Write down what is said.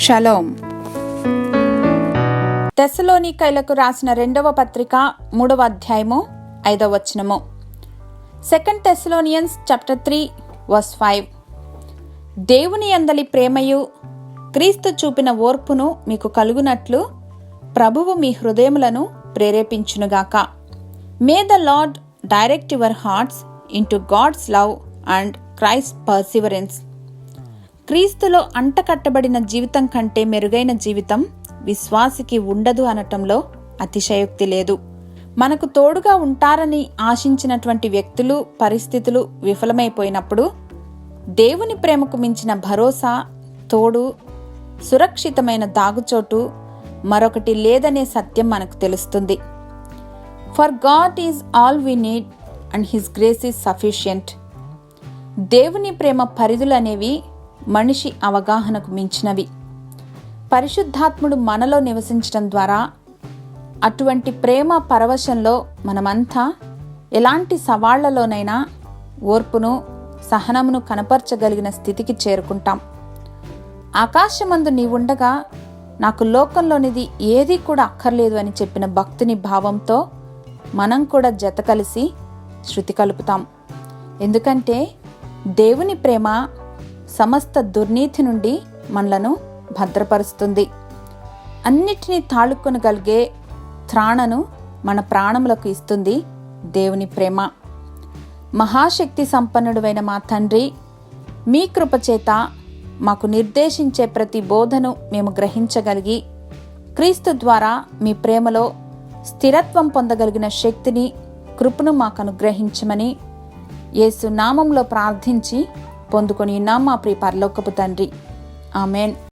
Shalom. తెస్సలోనికైలకు రాసిన 2వ పత్రిక 3వ అధ్యాయము 5వ వచనము. 2 Thessalonians chapter 3 verse 5. దేవుని యందలి ప్రేమయు క్రీస్తు చూపిన ఓర్పును మీకు కలుగునట్లు ప్రభువు మీ హృదయములను ప్రేరేపించునుగాక. May the Lord direct your hearts into God's love and Christ perseverance. క్రీస్తులో అంటకట్టబడిన జీవితం కంటే మెరుగైన జీవితం విశ్వాసికి ఉండదు అనటంలో అతిశయోక్తి లేదు. మనకు తోడుగా ఉంటారని ఆశించినటువంటి వ్యక్తులు, పరిస్థితులు విఫలమైపోయినప్పుడు దేవుని ప్రేమకు మించిన భరోసా, తోడు, సురక్షితమైన దాగుచోటు మరొకటి లేదనే సత్యం మనకు తెలుస్తుంది. For God is all we need and his grace is sufficient. దేవుని ప్రేమ పరిధులనేవి మనిషి అవగాహనకు మించినవి. పరిశుద్ధాత్ముడు మనలో నివసించడం ద్వారా అటువంటి ప్రేమ పరవశంలో మనమంతా ఎలాంటి సవాళ్లలోనైనా ఓర్పును, సహనమును కనపరచగలిగిన స్థితికి చేరుకుంటాం. ఆకాశమందు నీవుండగా నాకు లోకంలోనిది ఏదీ కూడా అక్కర్లేదు అని చెప్పిన భక్తుని భావంతో మనం కూడా జత కలిసి శృతి కలుపుతాం. ఎందుకంటే దేవుని ప్రేమ సమస్త దుర్నీతి నుండి మనలను భద్రపరుస్తుంది. అన్నిటినీ తాళుకొనగలిగే త్రాణను మన ప్రాణములకు ఇస్తుంది దేవుని ప్రేమ. మహాశక్తి సంపన్నుడైన మా తండ్రి, మీ కృపచేత మాకు నిర్దేశించే ప్రతి బోధను మేము గ్రహించగలిగి క్రీస్తు ద్వారా మీ ప్రేమలో స్థిరత్వం పొందగలిగిన శక్తిని, కృపను మాకు అనుగ్రహించమని యేసు నామంలో ప్రార్థించి పొందుకొని ఉన్నాం మా ప్రియ పరలోకపు తండ్రి. ఆమెన్.